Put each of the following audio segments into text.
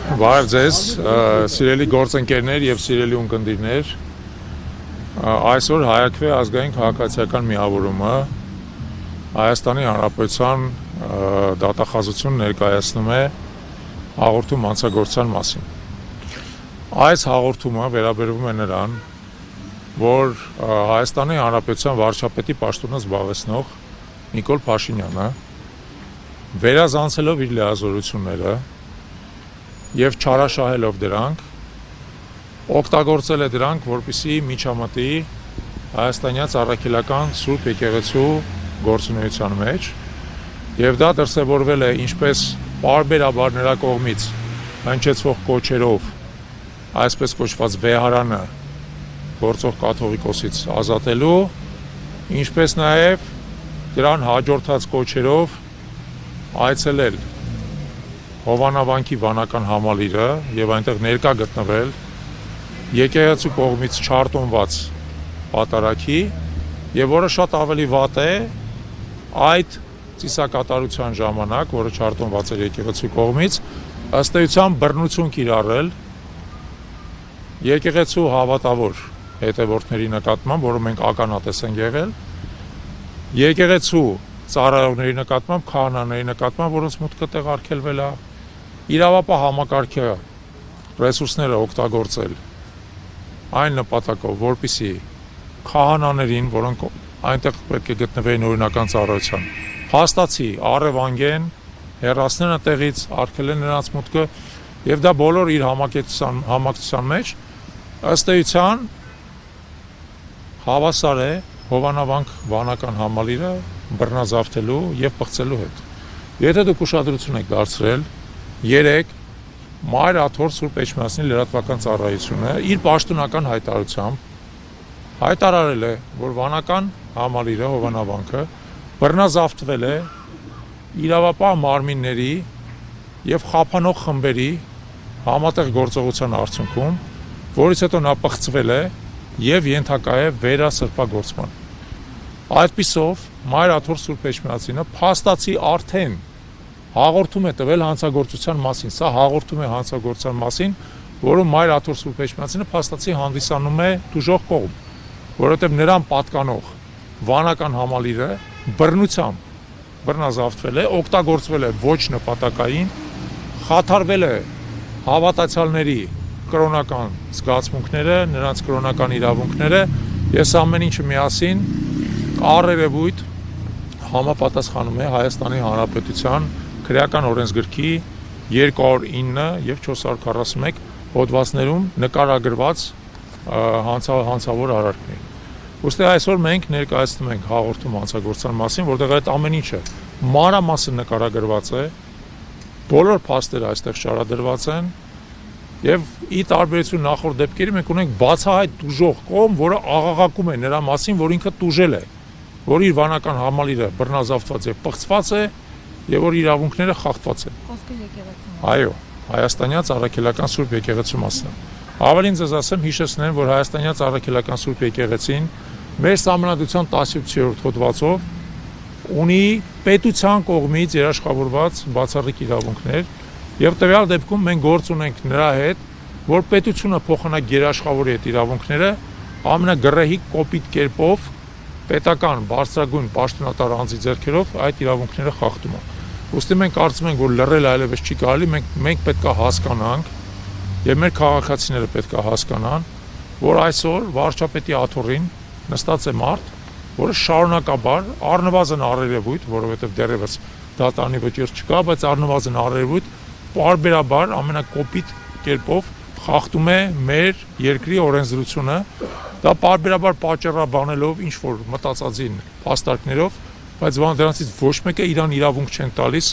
Բարև ձեզ, սիրելի գործընկերներ եւ սիրելի ունկնդիրներ, այսօր հայաքվե ազգային քաղաքացիական միավորումը Հայաստանի Հանրապետության դատախազություն ներկայացնում է հաղորդում հանցագործության մասին։ Այս հաղորդումը վերաբերվում է նրան, որ Հայաստանի Հանրապետության վարչապետի պաշտոնը զբաղեցնող Նիկոլ Փաշինյանը վերազանցելով իր լիազորությունները եւ չարաշահելով դրանք, օգտագործել է դրանք, որպեսզի միջամտի հայաստանյաց առաքելական Սուրբ Եկեղեցու գործունեության մեջ, եւ դա դրսեւորվել է ինչպես պարբերաբար նրա կողմից հնչեցվող կոչերով, այսպես կոչված վեհարանը գործող կաթողիկոսից ազատելու, ինչպես նաեւ դրան հաջորդած կոչերով այցելել Հովանավանքի վանական համալիրը եւ այնտեղ ներկա գտնվել եկեղեցու կողմից չարտոնված պատարագի եւ որը շատ ավելի վատ է այդ ծիսակատարության ժամանակ, որը չարտոնված էր եկեղեցու կողմից, ըստ էության բռնություն կիրառել եկեղեցու հավատավոր հետևորդների նկատմամբ, որը մենք ականատես ենք եղել, եկեղեցու ծառայողների նկատմամբ, քահանաների նկատմամբ, որոնց մուտքը տեղարկելվել է, իրավապահ համակարգի ռեսուրսները օգտագործել այն նպատակով, որպեսզի քահանաներին, որոնք այնտեղ պետք է գտնվեին օրինական ծառայության, փաստացի առևանգեն, հեռացնեն այդտեղից, արգելեն նրանց մուտքը, եւ դա բոլոր իր համակցության մեջ ըստ էության հավասար է Հովանավանք վանական համալիրը բռնազավթելու եւ պղծելու հետ։ Եթե դուք ուշադրություն եք դարձրել, երեկ Մայր Աթոռ Սուրբ Էջմիածնի լրատվական ծառայությունը իր պաշտոնական հայտարարությամբ հայտարարել է, որ վանական համալիրը Հովանավանքը բռնազավթվել է իրավապահ մարմինների եւ խափանող խմբերի համատեղ գործողության արդյունքում, որից հետո նա պղծվել է եւ ենթակա է վերասրբագործման։ Այդպիսով Մայր Աթոռ Սուրբ Էջմիածինը փաստացի արդեն հաղորդում է տվել հանցագործության մասին, սա հաղորդում է հանցագործության մասին, որում Մայր Աթոռ Սուրբ Էջմիածինը փաստացի հանդիսանում է դժոխք կողմ, որովհետև նրան պատկանող վանական համալիրը բռնությամբ բռնազավթվել է, օգտագործվել է ոչ նպատակային, խաթարվել է հավատացյալների կրոնական զգացմունքները, նրանց կրոնական իրավունքները, ես ամեն ինչը միասին առերևույթ համապատասխանում է Հայաստանի Հանրապետության քրեական օրենսգրքի 209 եւ 441 հոդվածներում նկարագրված հանցավոր արարքներին։ Ուստի այսօր մենք ներկայացնում ենք հաղորդում հանցագործության մասին, որտեղ այդ ամեն ինչը մանրամասն նկարագրված է, բոլոր փաստերը այստեղ շարադրված են եւ ի տարբերություն նախորդ դեպքերի մենք ունենք բացահայտ դժոխք կողմ, որը աղաղակում է նրա մասին, որ ինքը տուժել է, որ իր վանական համալիրը բռնազավթված է, պղծված է եւ որ իրավունքները խախտված են։ Խոսքը եկեղեցու։ Այո, հայաստանյաց առաքելական Սուրբ Եկեղեցու մասին։ Ավելին ձեզ ասեմ, հիշեցնեմ, որ հայաստանյաց առաքելական Սուրբ Եկեղեցին մեր Սահմանադրության 17-րդ հոդվածով ունի պետության կողմից երաշխավորված բացառիկ իրավունքներ եւ տվյալ դեպքում մենք գործ ունենք նրա հետ, որ պետությունը փոխանակ երաշխավորի այդ իրավունքները ամենագրեհիկ կոպիտ կերպով պետական բարձրագույն պաշտոնատար անձի ձեռքերով այդ իրավունքները խախտում են։ Ուստի մենք կարծում ենք, որ լռել այլևս չի կարելի, մենք պետք է հասկանանք եւ մեր քաղաքացիները պետք է հասկանան, որ այսօր վարչապետի աթոռին նստած է մարդ, որը շարունակաբար առնվազն առերևույթ, որովհետեւ դեռևս դատանի վճիռ չկա, բայց առնվազն առերևույթ պարբերաբար ամենակոպիտ կերպով խախտում է մեր երկրի օրենսդրությունը, դա պարբերաբար պատճառաբանելով ինչ որ մտածածին փաստարկներով, բայց դրանցից ոչ մեկը իրան իրավունք չեն տալիս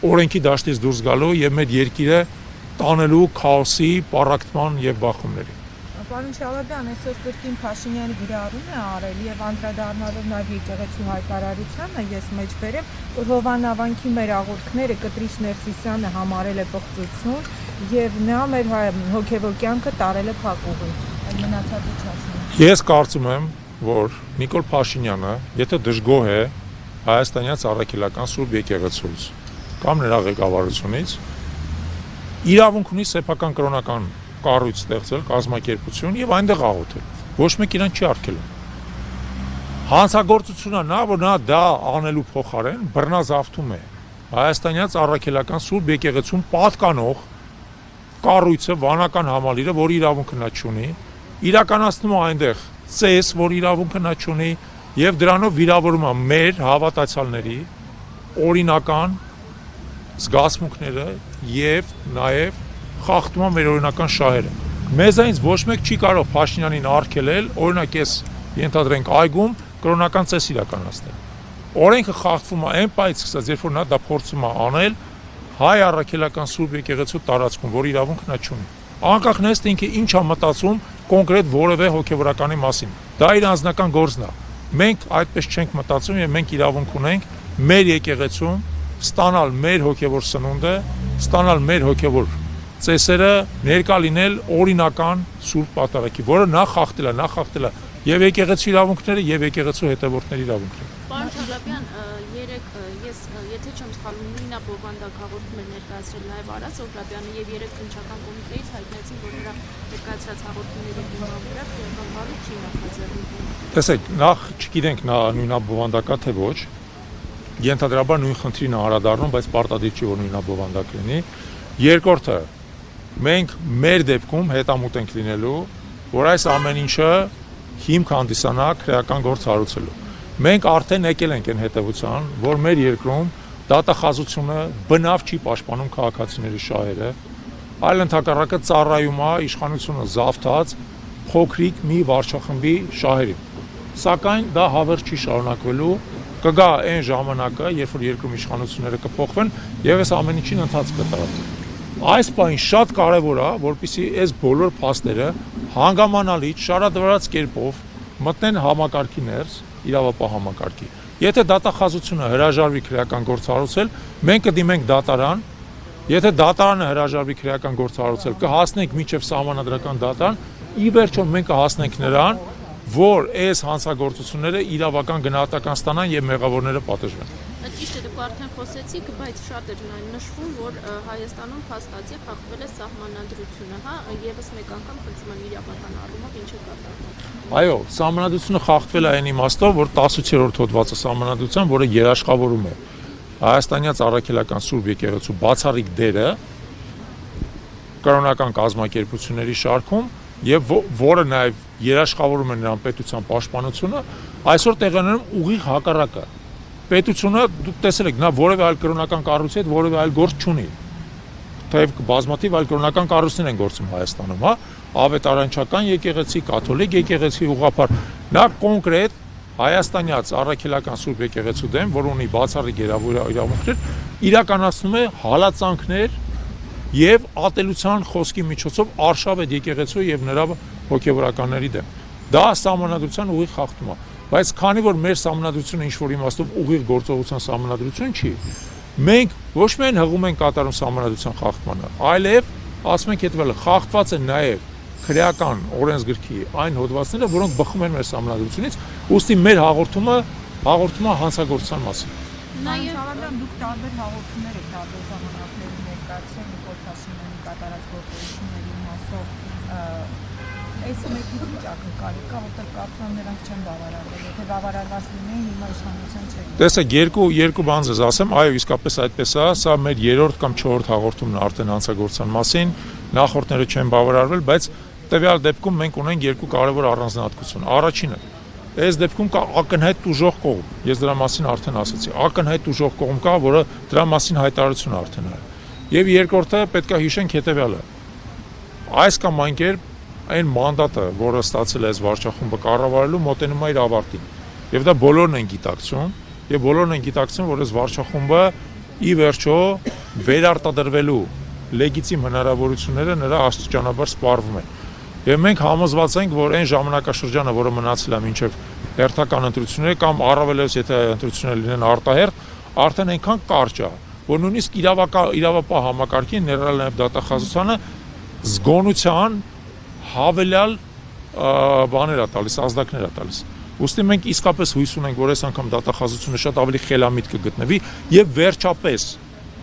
օրենքի դաշտից դուրս գալու եւ մեր երկիրը տանելու քաոսի, պառակտման եւ բախումների։ Պարոն Շալադյան, այսօր կրկին Փաշինյանը գրառում է արել եւ անդրադառնալով նաեւ եկեղեցու հայտարարությանը, ես մեջ բերեմ, որ Հովանավանքի մեր աղոթքները Կտրիշ Ներսիսյանը համարել է պղծություն եւ նա մեր հոգեվոր կյանքը տարել է փակուղի։ Այդ մնացածը չասեմ։ Ես կարծում եմ, որ Նիկոլ Փաշինյանը, եթե դժգոհ է հայաստանյաց առաքելական Սուրբ Եկեղեցուց կամ նրա ղեկավարությունից, իրավունք ունի սեփական կրոնական կառույց ստեղծել, կազմակերպություն եւ այնտեղ աղոթել։ Ոչ մեկ իրան չի արգելում։ Հանցագործությունը նա, որ նա դա անելու փոխարեն բռնազավթում է հայաստանյաց առաքելական Սուրբ եկեղեցուն պատկանող կառույցը, վանական համալիրը, որ իրավունքը նա չունի, իրականացնում է այնտեղ ծես, որ իրավունքը նա չունի եւ դրանով վիրավորում է մեր հավատացյալների օրինական զգացմունքները եւ նաեւ խախտում է մեր օրինական շահերը։ Մեզանից ոչ մեկ չի կարող Փաշինյանին արգելել, օրինակ ես ենթադրենք այգում կրոնական ծես իրականացնել։ Օրենքը խախտվում է այն պայից սկսած, երբ որ նա դա փորձում է անել հայ առաքելական Սուրբ եկեղեցու տարածքում, որ իրավունքը նա չունի։ Անկախ նայած ինքը ինչ է մտածում կոնկրետ որևէ հոգևորականի մասին։ Դա իր անձնական գործն է։ Մենք այդպես չենք մտածում եւ մենք իրավունք ունենք մեր եկեղեցում ստանալ մեր հոգևոր սնունդը, ստանալ մեր հոգևոր ծեսերը, ներկա լինել օրինական Սուրբ Պատարագի, որը նա խախտել է եւ եկեղեցու իրավունքները եւ եկեղեցու հետևորդների իրավունքները։ Պարոն Թալապյան, երեք ես եթե չեմ սխալվում, Նույնա բովանդակ հաղորդում էր ներկայացրել նաեւ Արա Սոհրաբյանը եւ երեք քննչական կոմիտեից հայտնեցին, որ նրա ներկայացրած հաղորդումների հիման վրա քրեական բարի չի նախաձեռնվում։ Տեսեք, նախ չգիտենք նա Նույնա բովանդակա թե ոչ։ Ենթադրաբար նույն խնդրին անդրադառնում, բայց պարտադիր չի որ Նույնա բովանդակ լինի։ Երկրորդը, մենք մեր դեպքում հետամուտ ենք լինելու, որ այս ամեն ինչը հիմք հանդիսանա քրեական գործ հարուցելու։ Մենք արդեն եկել ենք այն հետևության, որ մեր երկրում դատախազությունը բնավ չի պաշտպանում քաղաքացիների շահերը, այլ ընդհակառակը ծառայում է իշխանությունը զավթած փոքրիկ մի վարչախմբի շահերին։ Սակայն դա հավերժ չի շարունակվելու, կգա այն ժամանակը, երբ որ երկրում իշխանությունները կփոխվեն եւ այս ամեն ինչին ընթացք կտա։ Այս բանը շատ կարևոր է, որպեսզի այս բոլոր փաստերը հանգամանալից շարադրված կերպով մտնեն համակարգի ներս, իրավապահ համակարգի։ Եթե դատախազությունը հրաժարվի քրեական գործ հարուցել, մենք կդիմենք դատարան, եթե դատարանը հրաժարվի քրեական գործ հարուցել, կհասնենք մինչև սահմանադրական դատարան, ի վերջո մենք կհասնենք նրան, որ այս հանցագործությունները իրավական գնահատական ստանան եւ մեղավորները պատժվեն։ Ճիշտ է, դուք արդեն խոսեցիք, բայց շատ է նշվում, որ Հայաստանում փաստացի խախտվել է սահմանադրությունը, հա, եւս մեկ անգամ խնդրում եմ իրավական առումով ինչ է կատարվում։ Այո, սահմանադրությունը խախտվել է այն իմաստով, որ 18-րդ հոդվածը սահմանադրության, որը երաշխավորում է հայաստանյաց առաքելական Սուրբ եկեղեցու բացառիկ դերը կրոնական կազմակերպությունների շարքում եւ որը նաեւ երաշխավորում է նրան պետության պաշտպանությունը, այսօր տեղանանում ուղիղ հակառակը։ Պետությունը դուք տեսել եք, նա որևէ այլ կրոնական կառույցի հետ որևէ այլ գործ չունի։ Թեև բազմաթիվ այլ կրոնական կառույցներ են գործում Հայաստանում, հա, ավետարանչական եկեղեցի, կաթոլիկ եկեղեցի ուղղափառ։ Նա կոնկրետ հայաստանյաց առաքելական Սուրբ եկեղեցու դեմ, որ ունի բացառիկ իրավունքներ, իրականացնում է հալածանքներ եւ ատելության խոսքի միջոցով արշավետ եկեղեցու եւ նրա հոգեվորականների դեմ։ Դա սահմանադրության ուղիղ խախտում է։ Բայց քանի որ մեր սահմանադրությունը ինչ-որ իմաստով ուղիղ գործողության սահմանադրություն չի, մենք ոչ միայն հղում ենք կատարում սահմանադրության խախտմանը, այլև ասում ենք հետևյալը, խախտված են նաև քրեական օրենսգրքի այն հոդվածները, որոնք բխում են մեր սահմանադրությունից, ուստի մեր հաղորդումը հանցագործության մասին։ Նաև դուք տարբեր հաղորդումներ եք տարբեր ժամանակներում ներկայացրել Նիկոլ Փաշինյանի կատարած գործողությունների մասով այս մեկի վիճակը կարելի է, որտեղ կարծում նրանք չեն բավարարվել, եթե բավարարված լինեին, հիմա իշխանության չէին։ Տեսեք, երկու բան ձեզ ասեմ, այո, իսկապես այդպես է, սա մեր 3-րդ կամ 4-րդ հաղորդումն է արդեն հանցագործության մասին, նախորդները չեն բավարարվել, բայց տվյալ դեպքում մենք ունենք երկու կարևոր առանձնահատկություն։ Առաջինը, այս դեպքում կա ակնհայտ ուժող կողմ, ես դրա մասին արդեն ասացի, ակնհայտ ուժող կողմ կա, որը դրա մասին հայտարարություն արդեն արել։ Եվ երկրորդը պետք է հիշենք հետևյալը։ Այս կամ այն կերպ այն մանդատը, որը ստացել է այս վարչախումբը կառավարելու, մոտենում է իր ավարտին։ Եվ դա բոլորն են գիտակցում, եւ բոլորն են գիտակցում, որ այս վարչախումբը ի վերջո վերարտադրվելու լեգիտիմ հնարավորությունները նրա աստիճանաբար սպառվում են։ Եվ մենք համոզված ենք, որ այն ժամանակաշրջանը, որը մնացել է մինչև հերթական ընտրությունները կամ առավելևս եթե ընտրությունները լինեն արտահերթ, արդեն այնքան կարճ է, որ նույնիսկ իրավապահ համակարգին ներառյալ նաև դատախազությանը զգոնության հավելյալ բաներ է տալիս, ազդակներ է տալիս։ Ուստի մենք իսկապես հույս ունենք, որ այս անգամ դատախազությունը շատ ավելի խելամիտ կգտնվի եւ վերջապես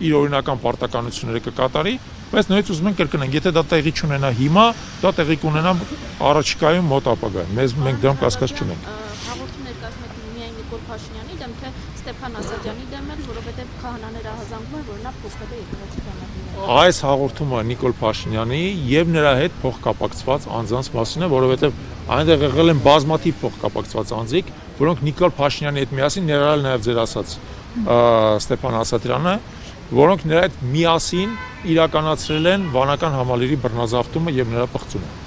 իր օրինական պարտականությունները կկատարի բայց նույնիսկ ուզում ենք կրկնենք, եթե դա տեղի չունենա հիմա, դա տեղի կունենա առաջիկայում մոտ ապագայում։ Մենք դրան կասկած չունենք։ Հաղորդում ներկայացնեք միայն Նիկոլ Փաշինյանի դեմ, թե Ստեփան Ասատրյանի դեմ էլ, որովհետև քահանաները ահազանգում են, որ նա փոխվել է եկեղեցի ճանապարհին։ Այս հաղորդումը Նիկոլ Փաշինյանի եւ նրա հետ փոխկապակցված անձանց մասին է, որովհետեւ այնտեղ եղել են բազմաթիվ փոխկապակցված անձիկ, որոնք Նիկոլ Փաշինյանի հետ միասին ներառալ նաեւ ձեր ասած Ստեփան Ասատրյանը, որոնք նրա հետ միասին իրականացրել են վանական համալիրի բռնազավթումը եւ նրա պղծումը։